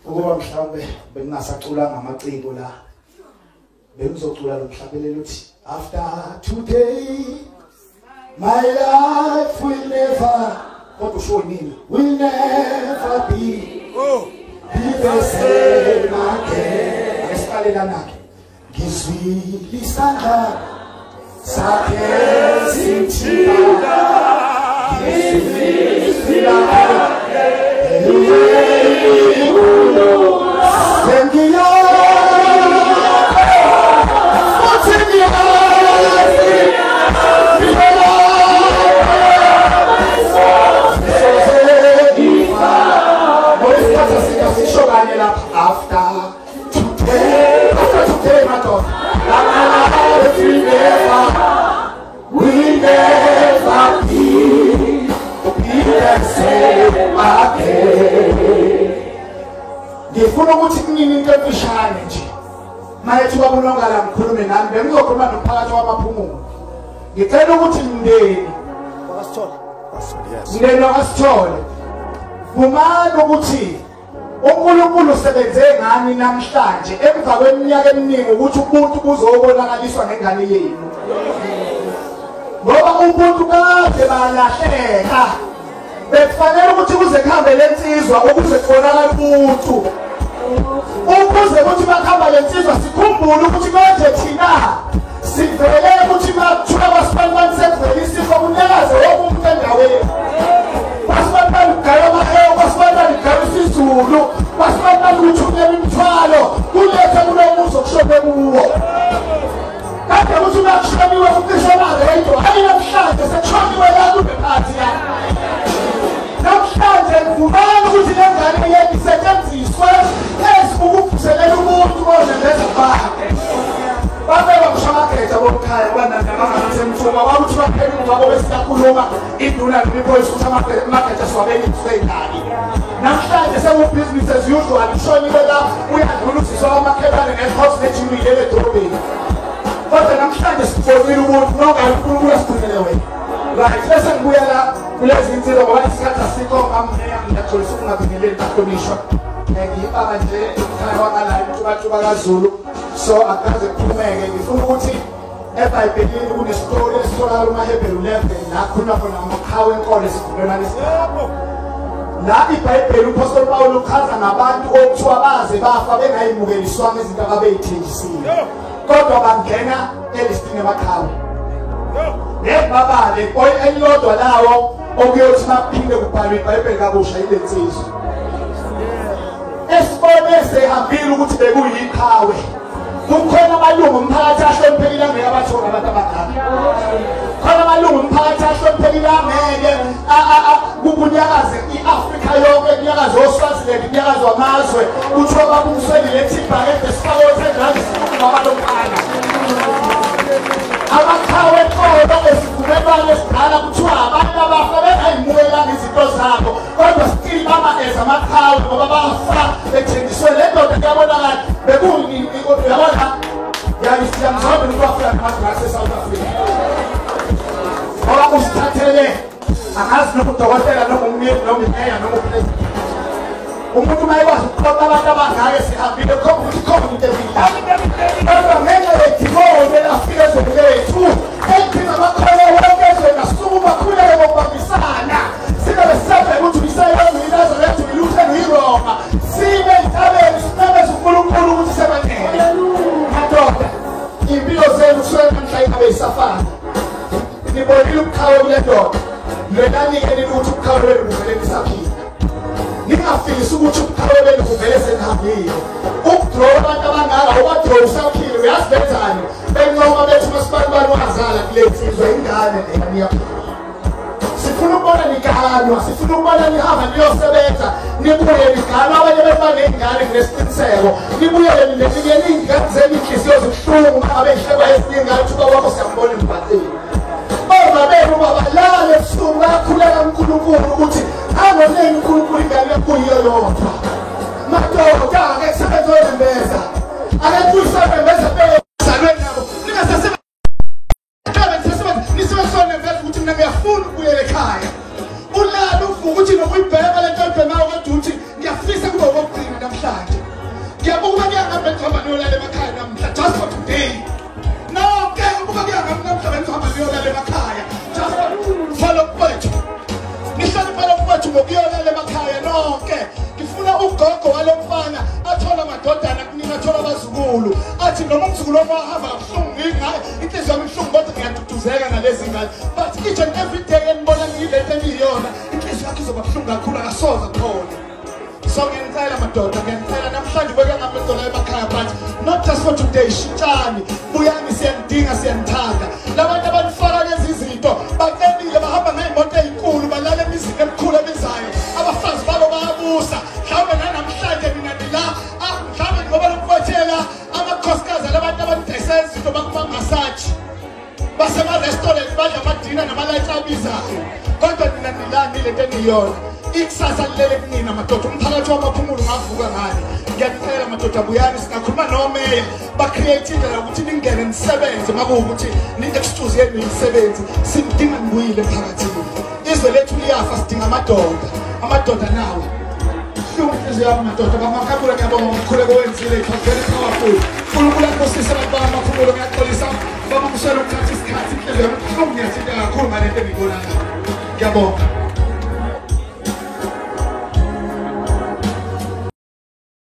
ukuba mhlawumbe bengingasacula ngamaciko la bengizocula lo mhlabelelo uthi after today my life will never will never be the same again. Escalela nakhe ngizwile isandla sakhe sithila ngizwile isandla after today, my God, we never be the same again. Ngifuna ukuthi kunini into emfishane nje. Mayethi babulongala ngikhulume nami bengizokhuluma nomphakathi wamaphumulo. Ngicela ukuthi mndeni wakasithole. Mndeni wakasithole. Kumani ukuthi uNkulunkulu usebenze ngani namhlanje emva kweminyaka eminingi ukuthi umuntu kuzobonakaliswa ngengane yenu. Ngoba umuntu kade balahleka. Bekufanele ukuthi kuze kuhambe lensizwa ukuze kubonakala umuntu. Ukuze ukuthi bakhamba lensizwa sikhumbule ukuthi manje thina sivele ukuthi bathuka basibani sivele isifo kunyakaze wonke umuntu endaweni. Basibani gaya maheyo, basibani gaya isizulu, basibani uthumela imithwalo kulethe kulomuzi okushobe kuwo. Kade ukuthi unakushoniwe ukishonale into hayi namhlanje sekushoniwe la kube phansi ya. Namhlanje ngivumela ukuthi le ngane yethu isetshenziswe ukuvuselela umuntu onembeza bakhe. Babe bamshakhetha bokhaya banangasemthuma wakuthi baphela ngabo besiyakhuluma iduna liboys ukuthi amakhetha siwabeke iseyidali. Namhlanje sekubusiness as usual ushoniwe la uyadlula usizwa amakhelwane nehouse nejini yele edrobheni. Kodwa namhlanje sibonile umuntu nonke uNkulunkulu asigcinele wena. Right, bese ngibuya la kulezi insizwa ngoba isikhathi asikho ngamnyeya ngiyatholisa ukungabingeleli kahlonishwa. Ngiyibaba nje ekhaya wangalayo uThuba kaZulu. So akaze kuphumeke ngifuna ukuthi eBhayibhelini kunesitory esitholakala kumaHebheru 11 la khona khona amakhawu enkolo esikhuluma lesipho. La iBhayibheli uPaul Paul uchaza ngabantu okuthiwa baze bafa bengayimukeliswanga izinto ababeyithenjisile. Kodwa bangena elistini emakhawu. Nebabale elilodwa lawo okuyothi baphinde kubhalwe iBhayibheli kabusha ilensizwa. Esibone sehambile ukuthi bekuyiqhawe. Kukhona amalungu omphakathi ahloniphekile ngeke abathona abantu abadala. Khona amalungu omphakathi ahloniphekile ngeke kubunyakaze iAfrika yonke kunyakaze oSwaziland kunyakaze amazwe kuthiwa babusweni lethibhakede sifake sendlala abantu omphakathi. Amakhawe eqobo esivumelwano esidala kuthiwa abantu abafa bengayimukelanga izinto zabo kodwa still bama-eza amakhawe ngoba bafa bethenjiswe le ndoda kuyabonakala bekuyini uyabona yamzambe umuntu wafika namadrasi eSouth Africa ngoba usithathele angazi noma udokotela noma umnini noma imeya noma upresident umuntu mayekwazi ukuqoqa abantu abangake sihambile khona into evila kodwa ngenxa yedivone elafika ezweni lethu eliphina amakhono wonke ezweni asukuma khuleke ngokubambisana singabe sisabheka ukuthi uyisayilonga iNazaretha uyiLutheni uyiRoma sibe entabeni sinabeza uNkulunkulu ukuthi sebanele madoda impilo zenu kusuke namhla ingabe yisafana nibonile ubukhawe kule ndoda lwenanike niluthi ubukhawe lwenu buvele nisaphila. Ningafisi ukuthi ubukhawe benu buvele senihambile. Ukudrowa abantu abangaka ubadrowa usaphile uyasibenzani benqoma bethu masibani wazala kule nsizwa ingane niyaphila. Sifuna ukubona niganwa, sifuna ukubona nihamba niyosebenza nibuye niganwa abanye bebanengane nesiqiniseko nibuyele ninelinye ingane zenu inhliziyo zibuhlungu ngabe ihleba esingane ukuthi baba siyambona imphatheli. Baba benu babalale ebusuku bayakhuleka uNkulunkulu ukuthi angoleni uNkulunkulu ingane kuyiyo yodwa. Madoda ake kusebenza olembeza. Ake kuyisebenza bezalweni nabo. Ningasase nisebenzisane nembeza ukuthi mina ngiyafuna ukubuyela ekhaya. Ulalo uvuka ukuthi nokuyibheka le nto ebhemayo kodwa uthi ngiyafisa kube today. No, ke ubuka kuyanga mina mhlabeni uhamba ngiyolala emakhaya. Just follow kwethu. Ngihlala phela kwethu ngokuyolala emakhaya nonke. Ngifuna ugogo walomfana athola amadodana kunina athola abazukulu. Athi noma umzukulu wahamba kabuhlungu ngaye inhliziyo yami ibuhlungu kodwa ngiyaduduzeka nalezi ngane. But each and every day engibona ngilento engiyona inhliziyo yakhe izoba buhlungu kakhulu akasoza khona. So ngiyacela madoda ngiyacela namhlanje beke ngamenzela emakhaya but not just for today shitani buyani siyandinga siyanthanda labantu abanifaka lezi zinto bacelile bahamba ngezimoto ezinkulu balala emizini emikhulu ebizayo abafazi babo bayabusa mhlawumbe namhlanje mina la mhlawumbe ngoba lokufotshela amakhosikazi labantu abadayisa izinto bakumangasathi basema-restaurant badla amadina namalayithi abizayo kodwa mina nilani lento engiyona ikusasa lilele kunina madoda umphakathi wamaphumulo ngavuka ngani ngiyacela madoda buyani singakhuluma nomeya ba-create indlela yokuthi ningene nisebenze makuwukuthi ni-excuse yenu imisebenzi sidinga nibuyile emphakathini izwe lethu liyafa sidinga amadoda nawo hlungu inhliziyo yami madoda bamakabula ngiyabonga umkhuleko wenzile it was very powerful uNkulunkulu ankosise abantu bamaphumulo ngiyaxolisa baba kuswela ukuthatha isikhathi inhliziyo yami hlungu ngiyathinta kakhulu ngalento engiyibonayo ngiyabonga